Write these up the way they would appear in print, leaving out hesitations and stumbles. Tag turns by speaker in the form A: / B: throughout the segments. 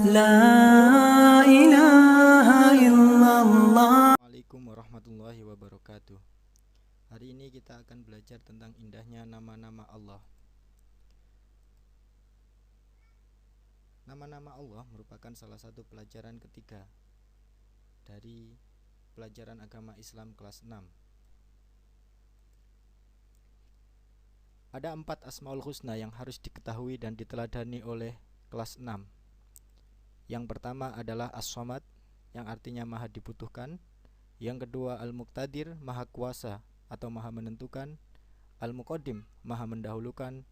A: La ilaha illallah.
B: Assalamualaikum warahmatullahi wabarakatuh. Hari ini kita akan belajar tentang indahnya nama-nama Allah. Nama-nama Allah merupakan salah satu pelajaran ketiga dari pelajaran agama Islam kelas 6. Ada 4 Asmaul Husna yang harus diketahui dan diteladani oleh kelas 6. Yang pertama adalah As-Somad, yang artinya maha dibutuhkan. Yang kedua Al-Muqtadir, maha kuasa atau maha menentukan. Al-Muqaddim, maha mendahulukan.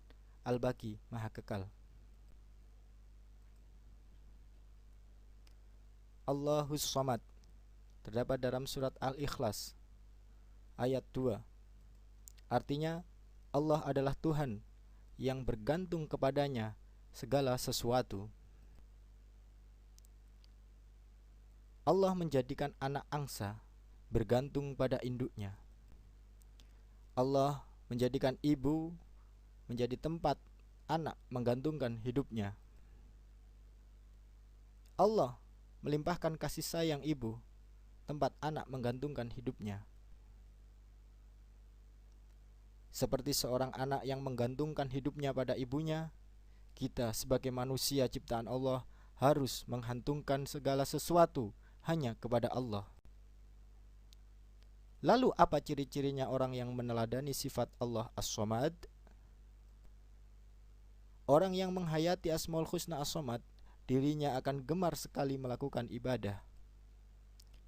B: Al-Baqi, maha kekal. Allahus Somad terdapat dalam surat Al-Ikhlas ayat 2. Artinya Allah adalah Tuhan yang bergantung kepadanya segala sesuatu. Allah menjadikan anak angsa bergantung pada induknya. Allah menjadikan ibu menjadi tempat anak menggantungkan hidupnya. Allah melimpahkan kasih sayang ibu, tempat anak menggantungkan hidupnya. Seperti seorang anak yang menggantungkan hidupnya pada ibunya, kita sebagai manusia ciptaan Allah harus menggantungkan segala sesuatu hanya kepada Allah. Lalu apa ciri-cirinya orang yang meneladani sifat Allah As-Somad? Orang yang menghayati Asmaul Husna As-Somad, dirinya akan gemar sekali melakukan ibadah.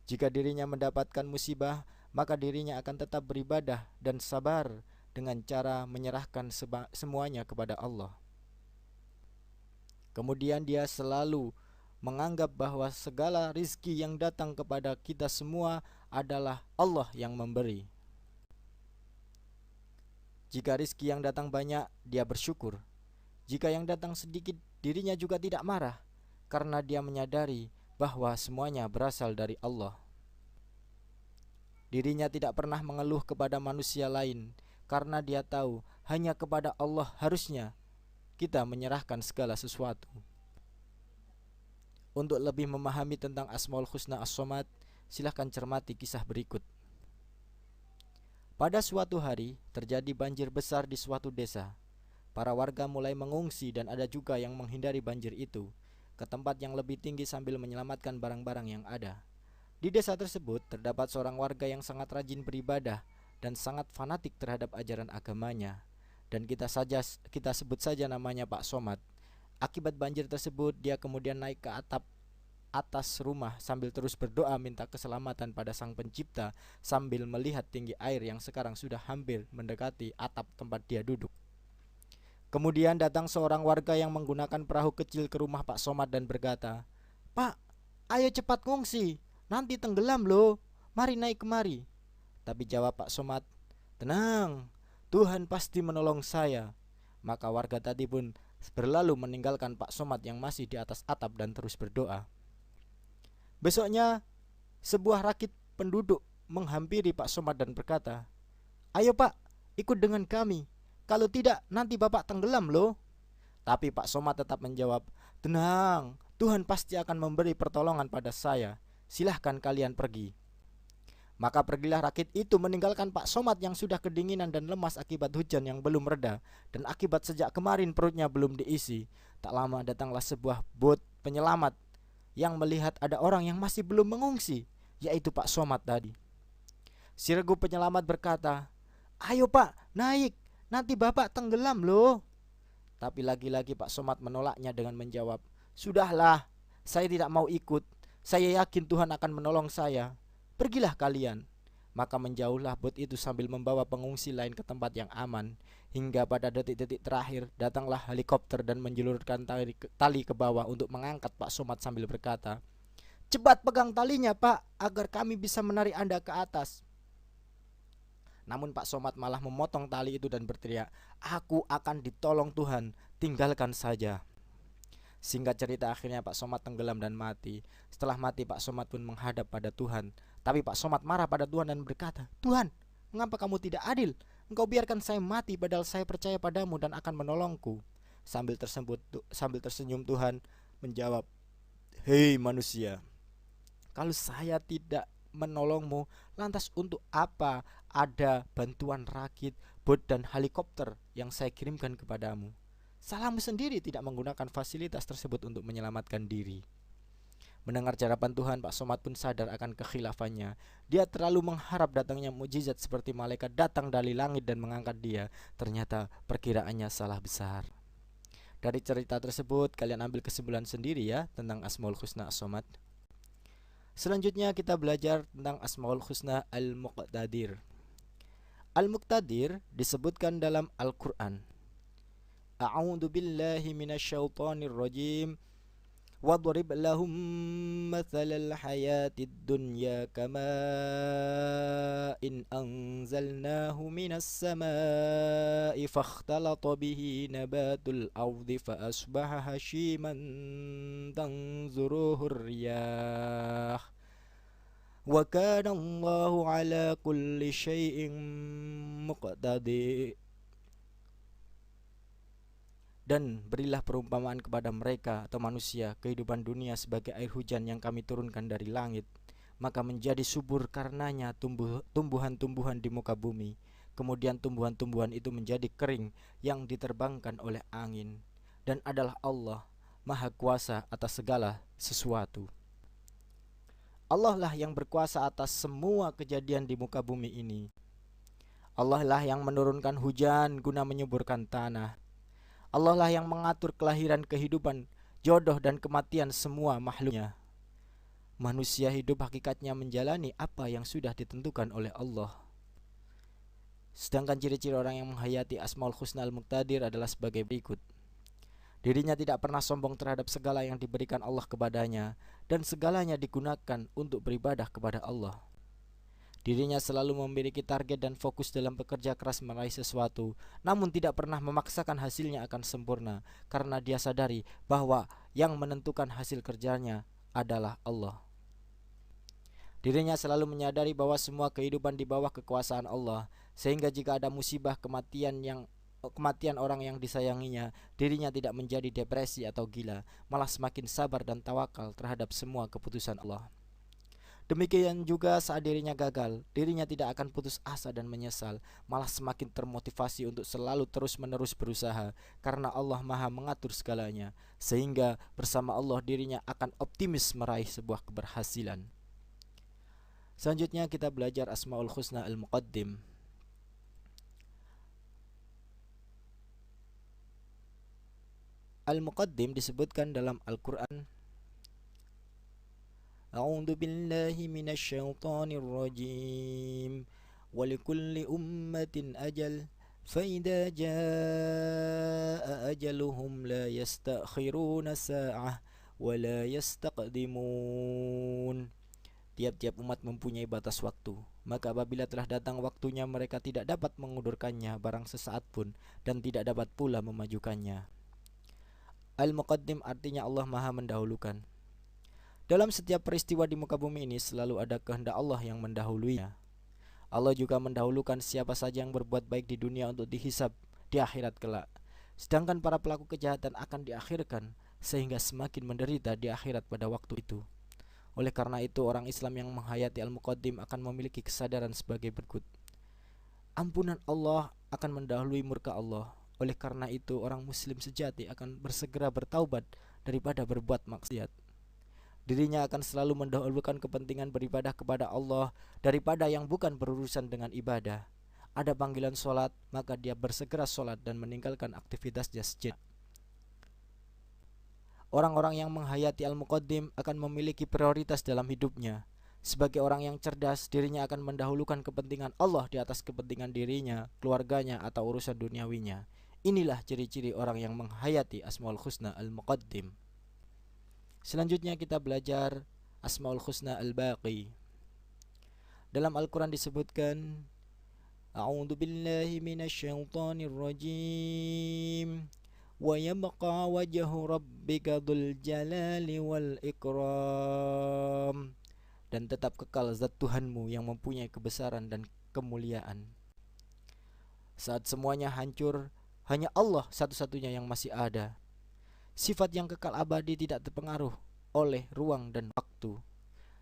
B: Jika dirinya mendapatkan musibah, maka dirinya akan tetap beribadah dan sabar dengan cara menyerahkan semuanya kepada Allah. Kemudian dia selalu menganggap bahwa segala rizki yang datang kepada kita semua adalah Allah yang memberi. Jika rizki yang datang banyak, dia bersyukur. Jika yang datang sedikit, dirinya juga tidak marah, karena dia menyadari bahwa semuanya berasal dari Allah. Dirinya tidak pernah mengeluh kepada manusia lain, karena dia tahu hanya kepada Allah harusnya kita menyerahkan segala sesuatu. Untuk lebih memahami tentang Asmaul Husna As-Somad, silahkan cermati kisah berikut. Pada suatu hari, terjadi banjir besar di suatu desa. Para warga mulai mengungsi dan ada juga yang menghindari banjir itu ke tempat yang lebih tinggi sambil menyelamatkan barang-barang yang ada. Di desa tersebut terdapat seorang warga yang sangat rajin beribadah dan sangat fanatik terhadap ajaran agamanya. Dan kita sebut saja namanya Pak Somad. Akibat banjir tersebut, dia kemudian naik ke atas rumah sambil terus berdoa minta keselamatan pada Sang Pencipta sambil melihat tinggi air yang sekarang sudah hampir mendekati atap tempat dia duduk. Kemudian datang seorang warga yang menggunakan perahu kecil ke rumah Pak Somad dan berkata, "Pak, ayo cepat ngungsi, nanti tenggelam loh, mari naik kemari." Tapi jawab Pak Somad, "Tenang, Tuhan pasti menolong saya." Maka warga tadi pun berlalu meninggalkan Pak Somad yang masih di atas atap dan terus berdoa. Besoknya sebuah rakit penduduk menghampiri Pak Somad dan berkata, "Ayo Pak, ikut dengan kami, kalau tidak nanti Bapak tenggelam loh." Tapi Pak Somad tetap menjawab, "Tenang, Tuhan pasti akan memberi pertolongan pada saya, silahkan kalian pergi." Maka pergilah rakit itu meninggalkan Pak Somad yang sudah kedinginan dan lemas akibat hujan yang belum reda, dan akibat sejak kemarin perutnya belum diisi. Tak lama datanglah sebuah bot penyelamat yang melihat ada orang yang masih belum mengungsi, yaitu Pak Somad tadi. Si regu penyelamat berkata, "Ayo Pak, naik, nanti Bapak tenggelam loh." Tapi lagi-lagi Pak Somad menolaknya dengan menjawab, "Sudahlah, saya tidak mau ikut, saya yakin Tuhan akan menolong saya. Pergilah kalian." Maka menjauhlah bot itu sambil membawa pengungsi lain ke tempat yang aman. Hingga pada detik-detik terakhir datanglah helikopter dan menjulurkan tali ke bawah untuk mengangkat Pak Somad sambil berkata, "Cepat pegang talinya Pak, agar kami bisa menarik Anda ke atas." Namun Pak Somad malah memotong tali itu dan berteriak, "Aku akan ditolong Tuhan, tinggalkan saja." Singkat cerita, akhirnya Pak Somad tenggelam dan mati. Setelah mati, Pak Somad pun menghadap pada Tuhan. Tapi Pak Somad marah pada Tuhan dan berkata, "Tuhan, mengapa kamu tidak adil? Engkau biarkan saya mati padahal saya percaya padamu dan akan menolongku." Sambil tersenyum Tuhan menjawab, Hei manusia, kalau saya tidak menolongmu, lantas untuk apa ada bantuan rakit, bot dan helikopter yang saya kirimkan kepadamu? Salahmu sendiri tidak menggunakan fasilitas tersebut untuk menyelamatkan diri. Mendengar jarapan Tuhan, Pak Somad pun sadar akan kekhilafannya. Dia terlalu mengharap datangnya mukjizat seperti malaikat datang dari langit dan mengangkat dia. Ternyata perkiraannya salah besar. Dari cerita tersebut kalian ambil kesimpulan sendiri ya tentang Asmaul Husna As-Somad. Selanjutnya kita belajar tentang Asmaul Husna Al-Muqtadir. Al-Muqtadir disebutkan dalam Al-Quran. A'udzu billahi minasyaitonir rajim. واضرب لهم مثل الحياة الدنيا كماء إن أنزلناه من السماء فاختلط به نبات الأرض فأصبح هشيما تنظره الرياح وكان الله على كل شيء مقتدر. Dan berilah perumpamaan kepada mereka atau manusia kehidupan dunia sebagai air hujan yang kami turunkan dari langit, maka menjadi subur karenanya tumbuhan-tumbuhan di muka bumi. Kemudian tumbuhan-tumbuhan itu menjadi kering yang diterbangkan oleh angin. Dan adalah Allah Maha Kuasa atas segala sesuatu. Allah lah yang berkuasa atas semua kejadian di muka bumi ini. Allah lah yang menurunkan hujan guna menyuburkan tanah. Allah lah yang mengatur kelahiran, kehidupan, jodoh dan kematian semua makhluknya. Manusia hidup hakikatnya menjalani apa yang sudah ditentukan oleh Allah. Sedangkan ciri-ciri orang yang menghayati Asmaul Husna Al-Muqtadir adalah sebagai berikut. Dirinya tidak pernah sombong terhadap segala yang diberikan Allah kepadanya, dan segalanya digunakan untuk beribadah kepada Allah. Dirinya selalu memiliki target dan fokus dalam bekerja keras meraih sesuatu, namun tidak pernah memaksakan hasilnya akan sempurna, karena dia sadari bahwa yang menentukan hasil kerjanya adalah Allah. Dirinya selalu menyadari bahwa semua kehidupan di bawah kekuasaan Allah, sehingga jika ada musibah kematian orang yang disayanginya, dirinya tidak menjadi depresi atau gila, malah semakin sabar dan tawakal terhadap semua keputusan Allah. Demikian juga saat dirinya gagal, dirinya tidak akan putus asa dan menyesal, malah semakin termotivasi untuk selalu terus-menerus berusaha, karena Allah Maha mengatur segalanya, sehingga bersama Allah dirinya akan optimis meraih sebuah keberhasilan. Selanjutnya kita belajar Asmaul Husna Al-Muqaddim. Al-Muqaddim disebutkan dalam Al-Quran. أعوذ بالله من الشيطان الرجيم ولكل أمة أجل فإذا جاء أجلهم لا يستأخرون ساعة ولا يستقدمون. Tiap-tiap umat mempunyai batas waktu, maka apabila telah datang waktunya mereka tidak dapat mengundurkannya barang sesaat pun, dan tidak dapat pula memajukannya. Al-Muqaddim artinya Allah Maha mendahulukan. Dalam setiap peristiwa di muka bumi ini selalu ada kehendak Allah yang mendahuluinya. Allah juga mendahulukan siapa saja yang berbuat baik di dunia untuk dihisab di akhirat kelak. Sedangkan para pelaku kejahatan akan diakhirkan sehingga semakin menderita di akhirat pada waktu itu. Oleh karena itu orang Islam yang menghayati Al-Muqaddim akan memiliki kesadaran sebagai berikut. Ampunan Allah akan mendahului murka Allah. Oleh karena itu orang muslim sejati akan bersegera bertaubat daripada berbuat maksiat. Dirinya akan selalu mendahulukan kepentingan beribadah kepada Allah daripada yang bukan berurusan dengan ibadah. Ada panggilan sholat, maka dia bersegera sholat dan meninggalkan aktivitas masjid. Orang-orang yang menghayati Al-Muqaddim akan memiliki prioritas dalam hidupnya. Sebagai orang yang cerdas, dirinya akan mendahulukan kepentingan Allah di atas kepentingan dirinya, keluarganya, atau urusan duniawinya. Inilah ciri-ciri orang yang menghayati Asmaul Husna Al-Muqaddim. Selanjutnya kita belajar Asmaul Husna Al-Baqi. Dalam Al-Quran disebutkan, A'udzu billahi minasyaitonir rajim. Wa yabqa wajhu rabbika dzul jalali wal ikram. Dan tetap kekal zat Tuhanmu yang mempunyai kebesaran dan kemuliaan. Saat semuanya hancur, hanya Allah satu-satunya yang masih ada. Sifat yang kekal abadi tidak terpengaruh oleh ruang dan waktu.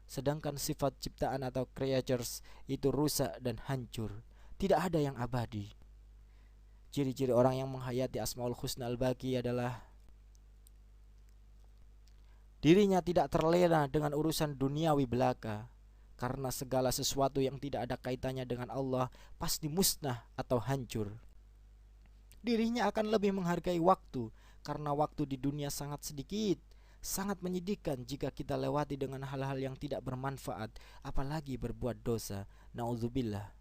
B: Sedangkan sifat ciptaan atau creatures itu rusak dan hancur. Tidak ada yang abadi. Ciri-ciri orang yang menghayati Asmaul Husna Al-Baqi adalah dirinya tidak terlena dengan urusan duniawi belaka, karena segala sesuatu yang tidak ada kaitannya dengan Allah pasti musnah atau hancur. Dirinya akan lebih menghargai waktu, karena waktu di dunia sangat sedikit. Sangat menyedihkan jika kita lewati dengan hal-hal yang tidak bermanfaat, apalagi berbuat dosa. Nauzubillah.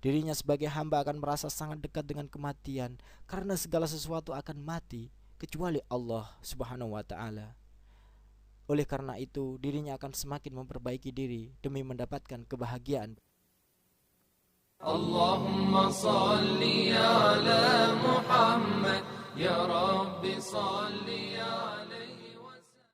B: Dirinya sebagai hamba akan merasa sangat dekat dengan kematian, karena segala sesuatu akan mati kecuali Allah Subhanahu wa taala. Oleh karena itu, dirinya akan semakin memperbaiki diri demi mendapatkan kebahagiaan.
A: Allahumma salli ala Muhammad ya Rabbi salli ya